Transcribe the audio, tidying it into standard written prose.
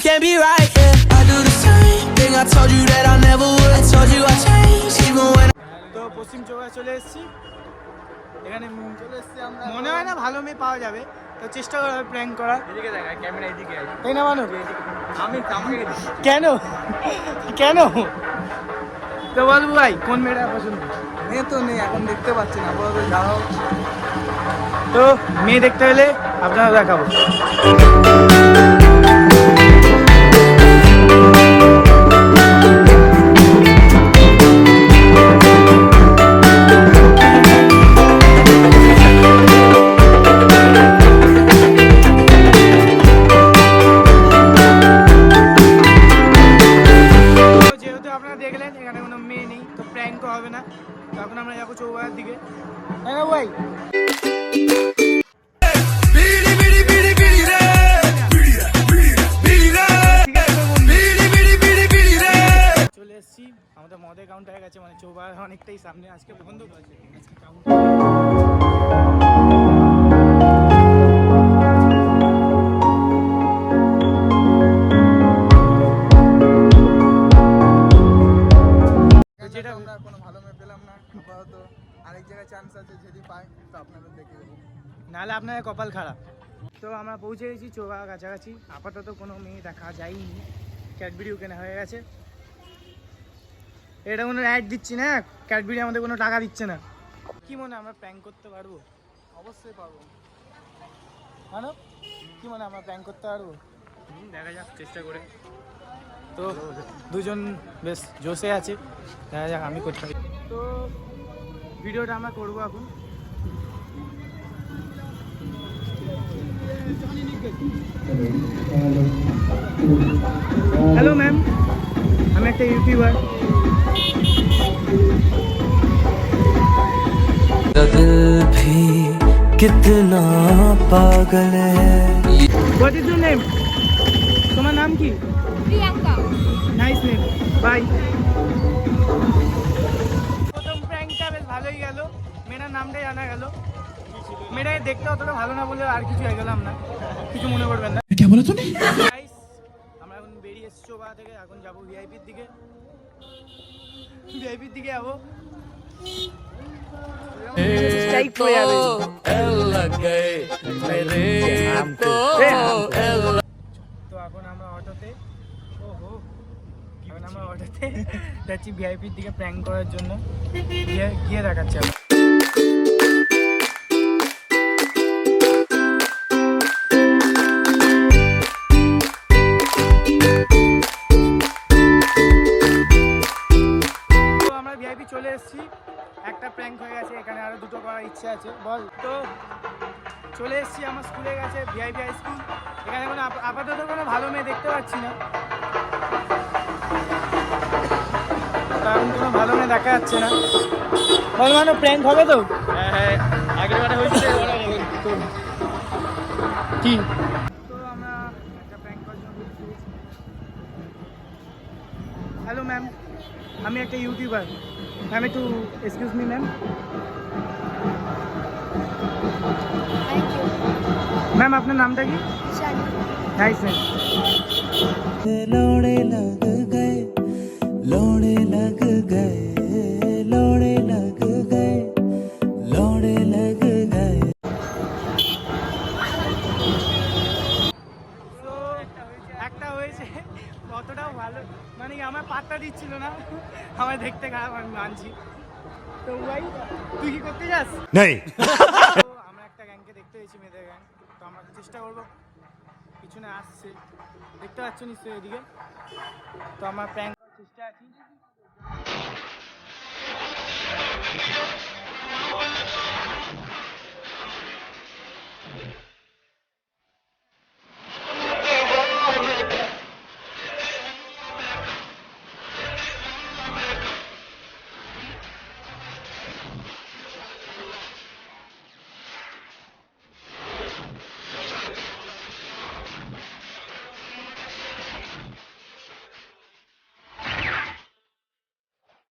can't be right, yeah. I do the same thing I told you that I never would. I told you I changed even when তো পশ্চিম চৌবায় চলে এসেছি। এখানে চলে এসেছি আমরা, মনে হয় না ভালো মেয়ে পাওয়া যাবে, তো চেষ্টা করা হবে প্র্যাঙ্ক করা। এদিকে দেখা ক্যামেরা এদিকে আছে, তাই না মানুষ? আমি আমাকে কেন কেন তো বলবো ভাই, কোন মেয়েটা পছন্দ? মেয়ে তো নেই এখন, দেখতে পাচ্ছি না, বলবো যাও। তো মেয়ে দেখতে হলে আপনারা দেখাবো। দেখলেন এখানে কোনো মেয়ে নেই, তো প্র্যাঙ্কও হবে না। তো এখন আমরা যাবো চৌবাড়ার দিকে, তাই না ভাই? চলে এসছি আমাদের মদের কাউন্টারের কাছে, মানে চৌবাড়ার অনেকটাই সামনে। আজকে বন্ধ করেছে যেটা আমরা কোনো ভালো মেয়ে পেলাম না, আপাতত আরেক জায়গায় চান্স আছে, যদি পাই তো আপনাদের দেখে দেবো, নাহলে আপনাদের কপাল খারাপ। তো আমরা পৌঁছে গেছি চৌবাড়ার কাছাকাছি, আপাতত কোনো মেয়ে দেখা যায়নি, ক্যাডবেরিও কেনা হয়ে গেছে। এটা কোনো অ্যাড দিচ্ছি না, ক্যাডবেরি আমাদের কোনো টাকা দিচ্ছে না। কি মনে হয় আমরা প্র্যাঙ্ক করতে পারবো? অবশ্যই পারবো। জানো কি মনে হয় আমরা প্র্যাঙ্ক করতে পারবো? দেখা যাক চেষ্টা করে। তো দুজন বেশ জোশে আছে, দেখা যাক আমি করতে পারি। তো ভিডিওটা আমরা করবো এখন। হ্যালো ম্যাম, আমি একটা ইউটিউবার। दिल भी कितना पागल है। What is your name? তোমার নাম কি? প্রিয়াঙ্কা। Nice name, bye. প্রথম প্র্যাঙ্কটা বেশ ভালোই গেল, মেয়েটার নামটাই জানা গেল। মেয়েটাকে দেখতে অতটা ভালো না বলে আর কিছু হয়ে গেলাম না, কিছু মনে করবেন না। क्या बोला तूने? গাইস, আমরা এখন বেরিয়ে এসেছি চৌবাড়া থেকে, এখন যাবো ভিআইপির দিকে। ভিআইপির দিকে যাবো। তো এখন আমরা অটোতে যাচ্ছি ভিআইপির দিকে প্র্যাঙ্ক করার জন্য, গিয়ে দেখাচ্ছি আমরা। তো আমরা ভিআইপি চলে এসেছি, একটা প্র্যাঙ্ক হয়ে গেছে, এখানে আরো দুটো করার ইচ্ছে আছে। বল। তো চলে এসেছি আমার স্কুলের কাছে, ভিআইপি হাই স্কুল। এখানে কোনো আপাতত কোনো ভালো মেয়ে দেখতে পাচ্ছি না, কারণ কোনো ভালো মেয়ে দেখা যাচ্ছে না। বল মানে প্র্যাঙ্ক হবে তো? হ্যাঁ, আগের বারে হয়েছিল কি? তো আমরা একটা প্র্যাঙ্ক করার জন্য হ্যালো ম্যাম, আমি একটা ইউটিউবার। ম্যাম একটু এক্সকিউজ মি ম্যাম। ম্যাম আপনার নামটা কি? Nice name. लोड़े लग गए, लोड़े लग गए, लोड़े लग गए, लोड़े लग गए। একটা হয়েছে, অতটাও ভালো মানে আমার পাত্তা দিচ্ছিল না, আমার দেখতে খারাপ, আমি মানছি। তো ভাই তুই কি করতে যাস? নেই। আমরা একটা গ্যাংকে দেখতে পেয়েছি, মেয়েদের গ্যাং। তো আমরা চেষ্টা করবো, পিছনে আসছে, দেখতে পাচ্ছ নিশ্চয়ই এদিকে। তো আমরা প্র্যাঙ্ক করার চেষ্টা আছি।